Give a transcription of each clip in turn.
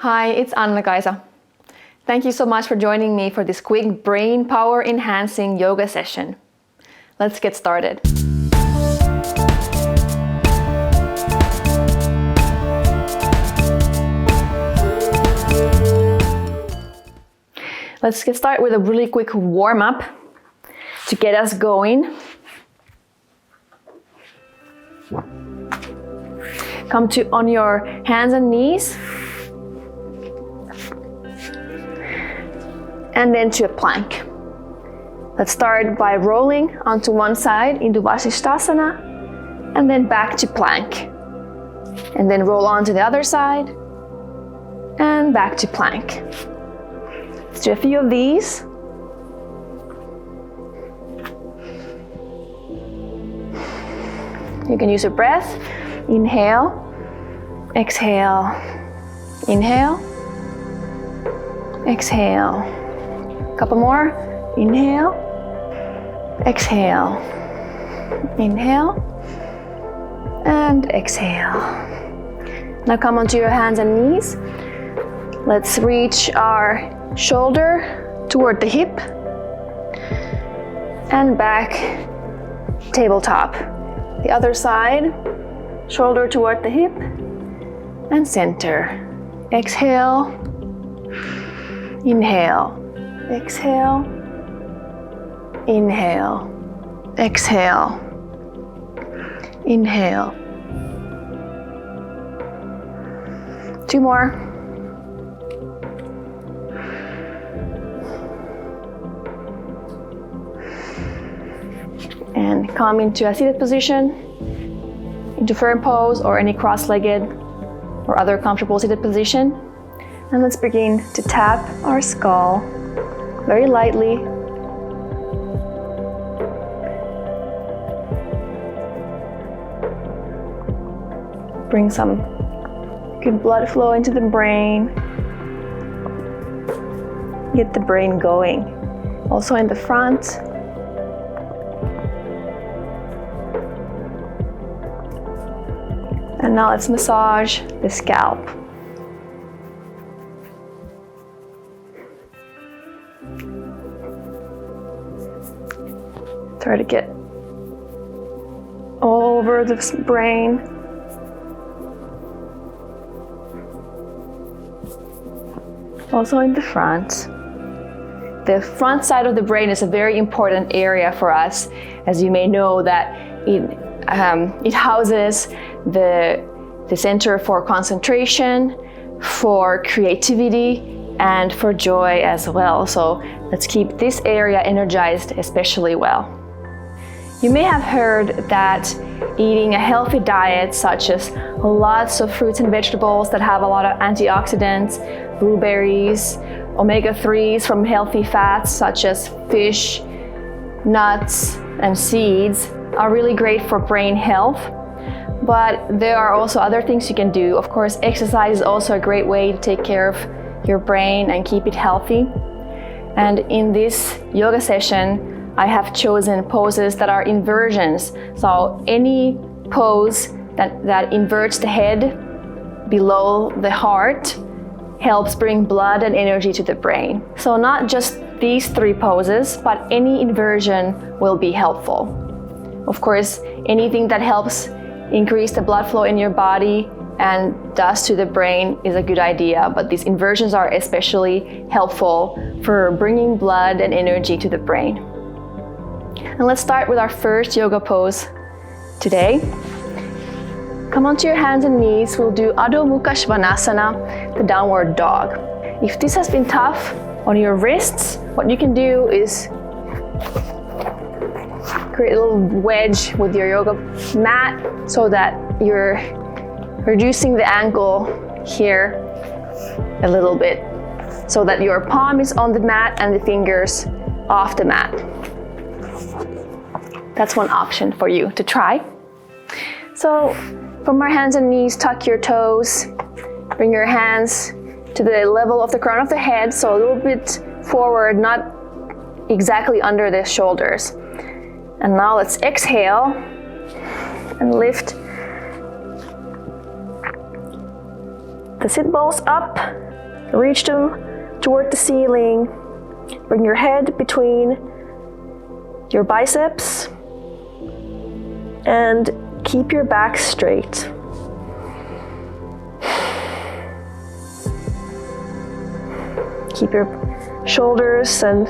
Hi, it's Anna-Kaisa. Thank you so much for joining me for this quick brain power enhancing yoga session. Let's get started. Let's get started with a really quick warm-up to get us going. Come to on your hands and knees. And then to a plank. Let's start by rolling onto one side into Matsyasana and then back to plank. And then roll on to the other side and back to plank. Let's do a few of these. You can use your breath. Inhale, exhale, inhale, exhale. Couple more. Inhale, exhale, inhale, and exhale. Now come onto your hands and knees. Let's reach our shoulder toward the hip and back, tabletop. The other side, shoulder toward the hip and center. Exhale, inhale, exhale, inhale, exhale, inhale. Two more. And come into a seated position, into firm pose or any cross-legged or other comfortable seated position. And let's begin to tap our skull very lightly. Bring some good blood flow into the brain. Get the brain going. Also in the front. And now let's massage the scalp. Try to get all over the brain. Also in the front. The front side of the brain is a very important area for us, as you may know that it houses the center for concentration, for creativity, and for joy as well. So let's keep this area energized especially well. You may have heard that eating a healthy diet, such as lots of fruits and vegetables that have a lot of antioxidants, blueberries, omega-3s from healthy fats such as fish, nuts, and seeds, are really great for brain health. But there are also other things you can do. Of course, exercise is also a great way to take care of your brain and keep it healthy. And in this yoga session, I have chosen poses that are inversions. So any pose that inverts the head below the heart helps bring blood and energy to the brain. So not just these three poses, but any inversion will be helpful. Of course, anything that helps increase the blood flow in your body and does to the brain is a good idea, but these inversions are especially helpful for bringing blood and energy to the brain. And let's start with our first yoga pose today. Come onto your hands and knees. We'll do Adho, Mukha, Shvanasana, the downward dog. If this has been tough on your wrists, what you can do is create a little wedge with your yoga mat so that you're reducing the angle here a little bit so that your palm is on the mat and the fingers off the mat. That's one option for you to try. So from our hands and knees, tuck your toes, bring your hands to the level of the crown of the head, so a little bit forward, not exactly under the shoulders. And now let's exhale and lift the sit bones up, reach them toward the ceiling. Bring your head between your biceps and keep your back straight. Keep your shoulders and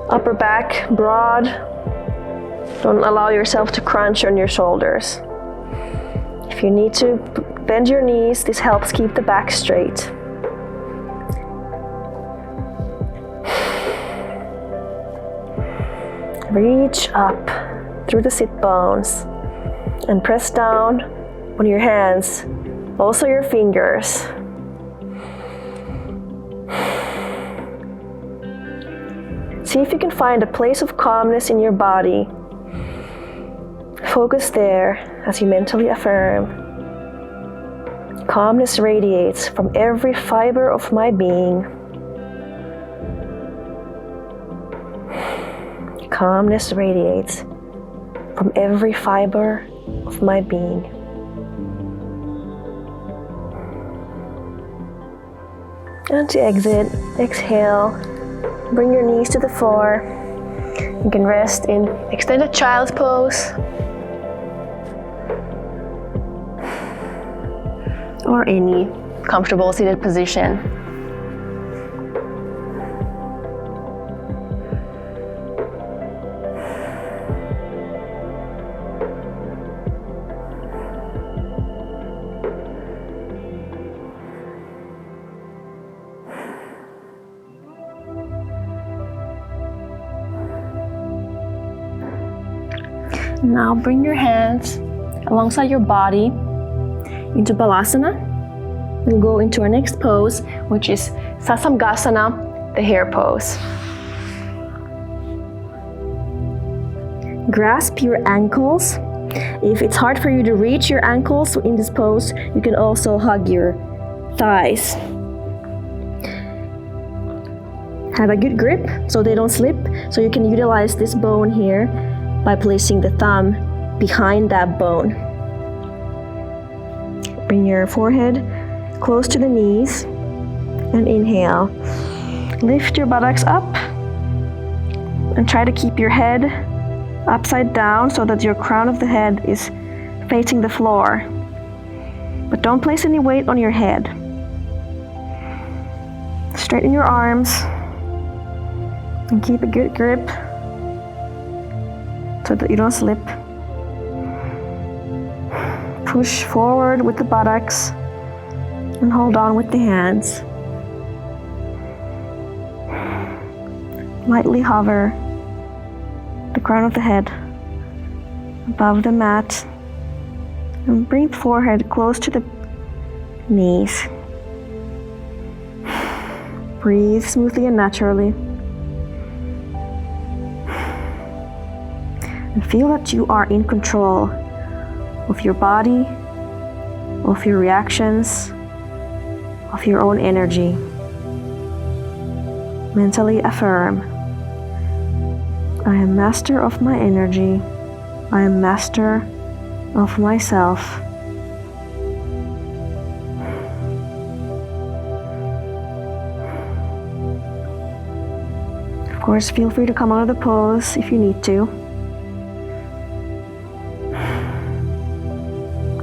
upper back broad. Don't allow yourself to crunch on your shoulders. If you need to, bend your knees. This helps keep the back straight. Reach up through the sit bones and press down on your hands, also your fingers. See if you can find a place of calmness in your body. Focus there as you mentally affirm. Calmness radiates from every fiber of my being. Calmness radiates from every fiber of my being. And to exit, exhale. Bring your knees to the floor. You can rest in extended child's pose or any comfortable seated position. Now bring your hands alongside your body into Balasana. We'll go into our next pose, which is Sasamgasana, the hare pose. Grasp your ankles. If it's hard for you to reach your ankles in this pose, you can also hug your thighs. Have a good grip so they don't slip, so you can utilize this bone here by placing the thumb behind that bone. Bring your forehead close to the knees and inhale. Lift your buttocks up and try to keep your head upside down so that your crown of the head is facing the floor. But don't place any weight on your head. Straighten your arms and keep a good grip so that you don't slip. Push forward with the buttocks and hold on with the hands. Lightly hover the crown of the head above the mat and bring the forehead close to the knees. Breathe smoothly and naturally. And feel that you are in control of your body, of your reactions, of your own energy. Mentally affirm, I am master of my energy. I am master of myself. Of course, feel free to come out of the pose if you need to.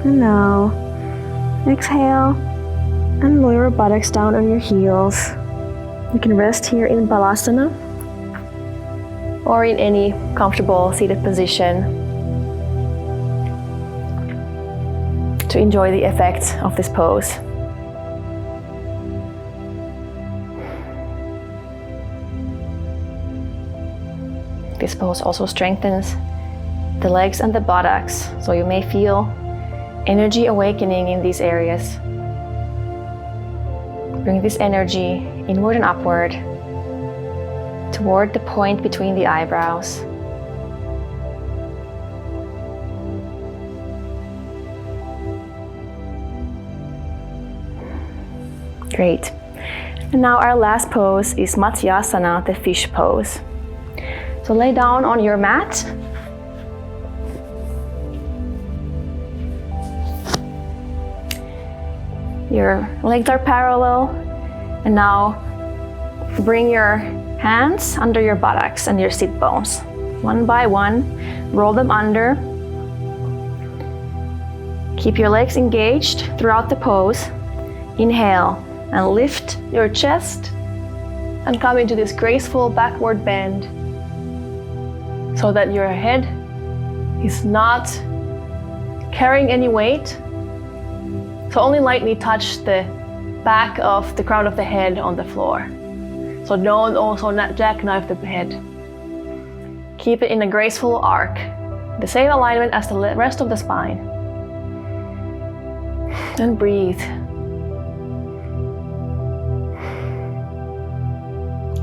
And now, exhale and lower your buttocks down on your heels. You can rest here in Balasana or in any comfortable seated position to enjoy the effects of this pose. This pose also strengthens the legs and the buttocks, so you may feel energy awakening in these areas. Bring this energy inward and upward toward the point between the eyebrows. Great. And now our last pose is Matsyasana, the fish pose. So lay down on your mat. Your legs are parallel. And now bring your hands under your buttocks and your sit bones. One by one, roll them under. Keep your legs engaged throughout the pose. Inhale and lift your chest and come into this graceful backward bend so that your head is not carrying any weight. So only lightly touch the back of the crown of the head on the floor. So don't also not jackknife the head. Keep it in a graceful arc, the same alignment as the rest of the spine. And breathe.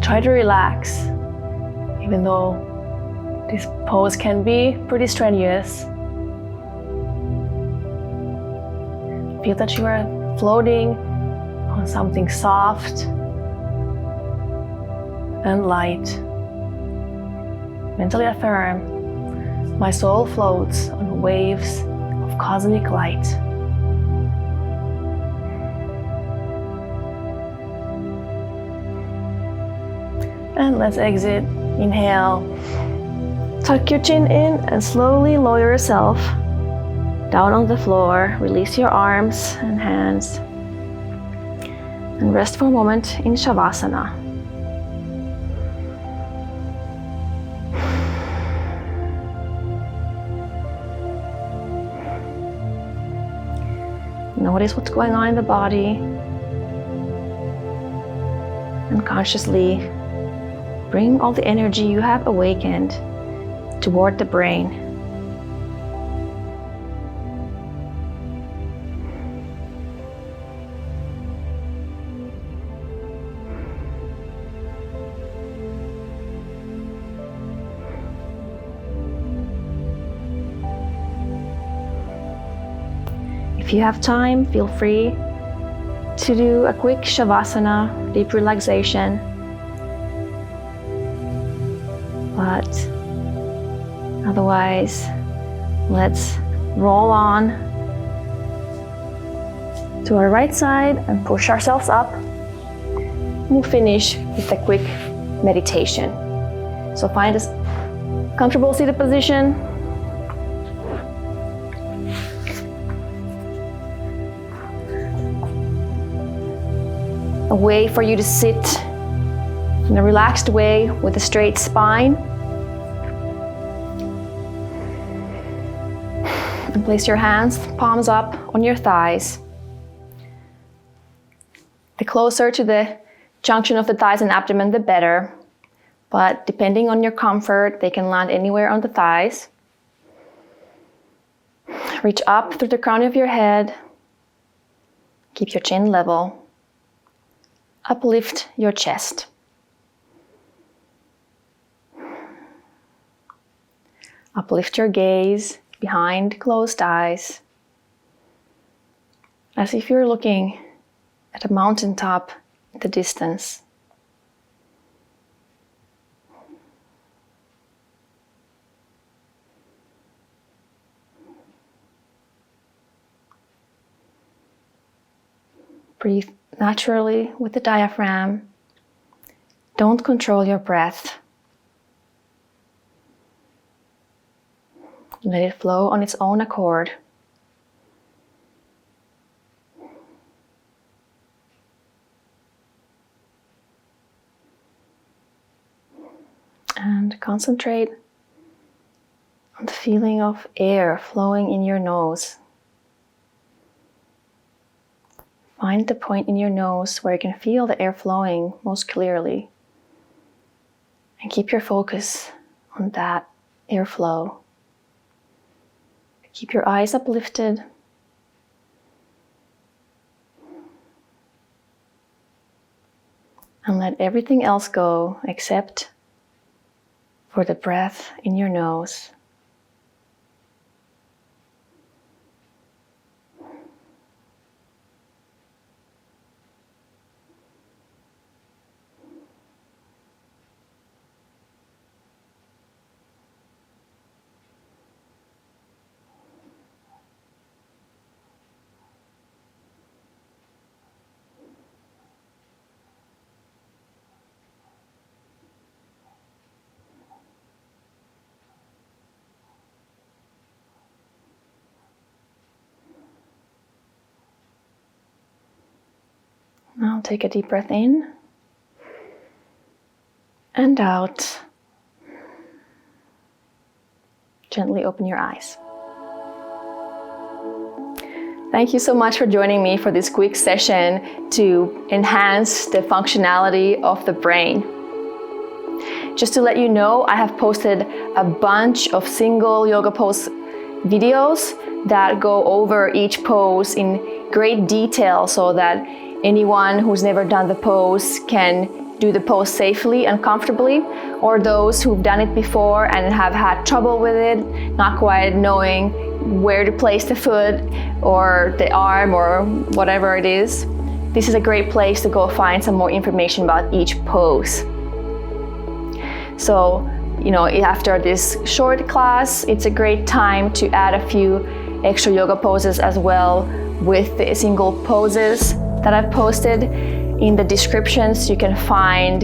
Try to relax, even though this pose can be pretty strenuous. Feel that you are floating on something soft and light. Mentally affirm, my soul floats on waves of cosmic light. And let's exit. Inhale. Tuck your chin in and slowly lower yourself down on the floor. Release your arms and hands. And rest for a moment in Shavasana. Notice what's going on in the body. And consciously bring all the energy you have awakened toward the brain. If you have time, feel free to do a quick Shavasana, deep relaxation. But otherwise, let's roll on to our right side and push ourselves up. We'll finish with a quick meditation. So find a comfortable seated position. A way for you to sit in a relaxed way with a straight spine. And place your hands, palms up on your thighs. The closer to the junction of the thighs and abdomen, the better. But depending on your comfort, they can land anywhere on the thighs. Reach up through the crown of your head. Keep your chin level. Uplift your chest. Uplift your gaze behind closed eyes, as if you're looking at a mountaintop in the distance. Breathe naturally with the diaphragm. Don't control your breath. Let it flow on its own accord. And concentrate on the feeling of air flowing in your nose. Find the point in your nose where you can feel the air flowing most clearly. And keep your focus on that airflow. Keep your eyes uplifted. And let everything else go except for the breath in your nose. Now take a deep breath in and out. Gently open your eyes. Thank you so much for joining me for this quick session to enhance the functionality of the brain. Just to let you know, I have posted a bunch of single yoga pose videos that go over each pose in great detail so that anyone who's never done the pose can do the pose safely and comfortably, or those who've done it before and have had trouble with it, not quite knowing where to place the foot or the arm or whatever it is. This is a great place to go find some more information about each pose. So, after this short class, it's a great time to add a few extra yoga poses as well with the single poses that I've posted. In the descriptions, you can find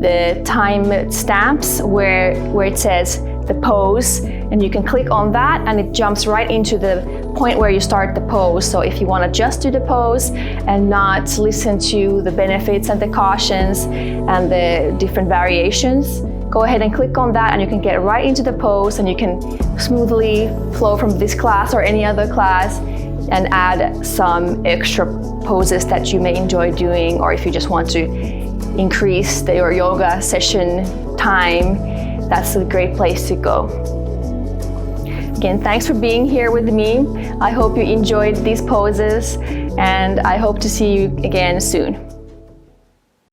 the time stamps where it says the pose, and you can click on that and it jumps right into the point where you start the pose. So if you want to just do the pose and not listen to the benefits and the cautions and the different variations, go ahead and click on that and you can get right into the pose, and you can smoothly flow from this class or any other class and add some extra poses that you may enjoy doing, or if you just want to increase your yoga session time, that's a great place to go. Again, thanks for being here with me. I hope you enjoyed these poses, and I hope to see you again soon.